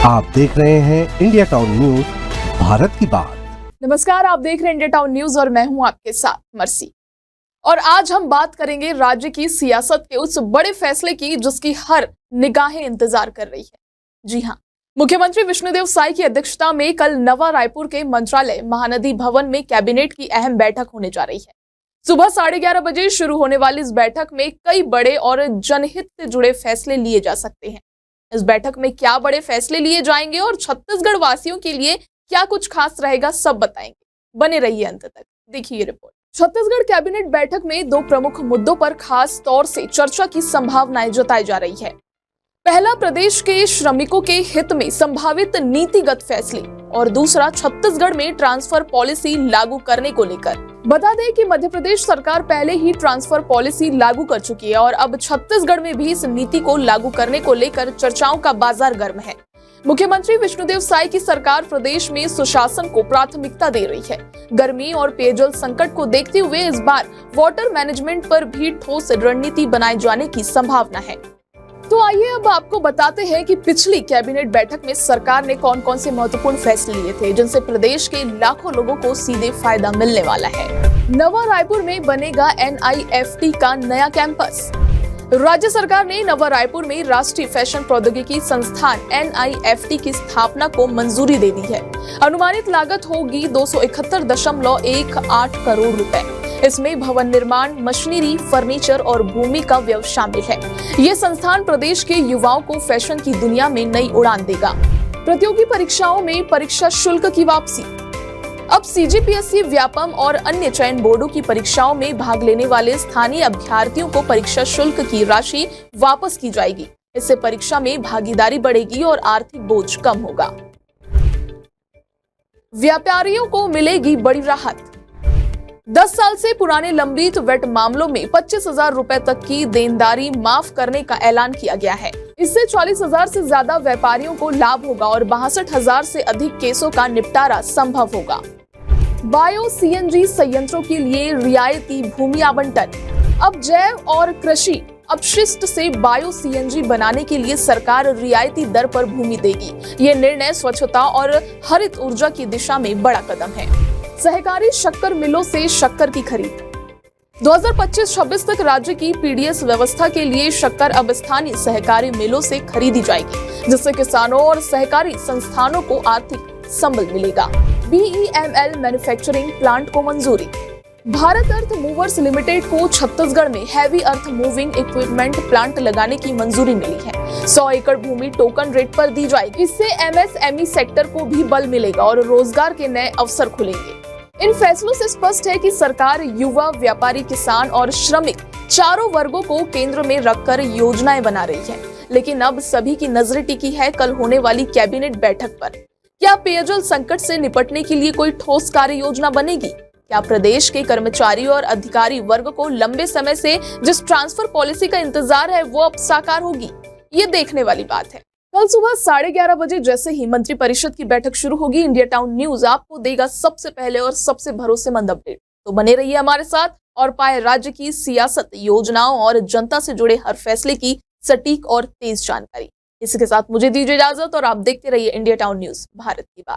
आप देख रहे हैं इंडिया टाउन न्यूज, भारत की बात। नमस्कार, आप देख रहे हैं इंडिया टाउन न्यूज और मैं हूं आपके साथ मर्सी। और आज हम बात करेंगे राज्य की सियासत के उस बड़े फैसले की जिसकी हर निगाहें इंतजार कर रही है। जी हां, मुख्यमंत्री विष्णुदेव साई की अध्यक्षता में कल नवा रायपुर के मंत्रालय महानदी भवन में कैबिनेट की अहम बैठक होने जा रही है। सुबह 11:30 बजे शुरू होने वाली इस बैठक में कई बड़े और जनहित से जुड़े फैसले लिए जा सकते हैं। इस बैठक में क्या बड़े फैसले लिए जाएंगे और छत्तीसगढ़ वासियों के लिए क्या कुछ खास रहेगा, सब बताएंगे। बने रहिए अंत तक, देखिए ये रिपोर्ट। छत्तीसगढ़ कैबिनेट बैठक में दो प्रमुख मुद्दों पर खास तौर से चर्चा की संभावनाएं जताई जा रही है। पहला, प्रदेश के श्रमिकों के हित में संभावित नीतिगत फैसले और दूसरा, छत्तीसगढ़ में ट्रांसफर पॉलिसी लागू करने को लेकर। बता दें कि मध्य प्रदेश सरकार पहले ही ट्रांसफर पॉलिसी लागू कर चुकी है और अब छत्तीसगढ़ में भी इस नीति को लागू करने को लेकर चर्चाओं का बाजार गर्म है। मुख्यमंत्री विष्णुदेव साई की सरकार प्रदेश में सुशासन को प्राथमिकता दे रही है। गर्मी और पेयजल संकट को देखते हुए इस बार वाटर मैनेजमेंट पर भी ठोस रणनीति बनाए जाने की संभावना है। तो आइए अब आपको बताते हैं कि पिछली कैबिनेट बैठक में सरकार ने कौन कौन से महत्वपूर्ण फैसले लिए थे जिनसे प्रदेश के लाखों लोगों को सीधे फायदा मिलने वाला है। नवा रायपुर में बनेगा NIFT का नया कैंपस। राज्य सरकार ने नवा रायपुर में राष्ट्रीय फैशन प्रौद्योगिकी संस्थान NIFT की स्थापना को मंजूरी दे दी है। अनुमानित लागत होगी 271.18 करोड़ रुपए। इसमें भवन निर्माण, मशीनरी, फर्नीचर और भूमि का व्यय शामिल है। ये संस्थान प्रदेश के युवाओं को फैशन की दुनिया में नई उड़ान देगा। प्रतियोगी परीक्षाओं में परीक्षा शुल्क की वापसी। अब CGPSC, व्यापम और अन्य चयन बोर्डों की परीक्षाओं में भाग लेने वाले स्थानीय अभ्यर्थियों को परीक्षा शुल्क की राशि वापस की जाएगी। इससे परीक्षा में भागीदारी बढ़ेगी और आर्थिक बोझ कम होगा। व्यापारियों को मिलेगी बड़ी राहत। 10 साल से पुराने लंबित वेट मामलों में 25,000 रुपए तक की देनदारी माफ करने का ऐलान किया गया है। इससे 40,000 से ज्यादा व्यापारियों को लाभ होगा और 62,000 से अधिक केसों का निपटारा संभव होगा। बायो CNG संयंत्रों के लिए रियायती भूमि आवंटन। अब जैव और कृषि अपशिष्ट से बायो CNG बनाने के लिए सरकार रियायती दर पर भूमि देगी। ये निर्णय स्वच्छता और हरित ऊर्जा की दिशा में बड़ा कदम है। सहकारी शक्कर मिलों से शक्कर की खरीद। 2025-26 तक राज्य की PDS व्यवस्था के लिए शक्कर अब स्थानीय सहकारी मिलों से खरीदी जाएगी, जिससे किसानों और सहकारी संस्थानों को आर्थिक संबल मिलेगा। BEML मैन्युफैक्चरिंग प्लांट को मंजूरी। भारत अर्थ मूवर्स लिमिटेड को छत्तीसगढ़ में heavy earth moving equipment plant लगाने की मंजूरी मिली है। 100 एकड़ भूमि टोकन रेट पर दी जाएगी। इससे MSME सेक्टर को भी बल मिलेगा और रोजगार के नए अवसर खुलेंगे। इन फैसलों से स्पष्ट है कि सरकार युवा, व्यापारी, किसान और श्रमिक चारों वर्गों को केंद्र में रखकर योजनाएं बना रही है। लेकिन अब सभी की नजरें टिकी है कल होने वाली कैबिनेट बैठक पर। क्या पेयजल संकट से निपटने के लिए कोई ठोस कार्य योजना बनेगी? क्या प्रदेश के कर्मचारी और अधिकारी वर्ग को लंबे समय से जिस ट्रांसफर पॉलिसी का इंतजार है वो अब साकार होगी? ये देखने वाली बात है। कल सुबह 11:30 बजे जैसे ही मंत्रिपरिषद की बैठक शुरू होगी, इंडिया टाउन न्यूज आपको देगा सबसे पहले और सबसे भरोसेमंद अपडेट। तो बने रहिए हमारे साथ और पाए राज्य की सियासत, योजनाओं और जनता से जुड़े हर फैसले की सटीक और तेज जानकारी। इसी के साथ मुझे दीजिए इजाजत और आप देखते रहिए इंडिया टाउन न्यूज, भारत की बात।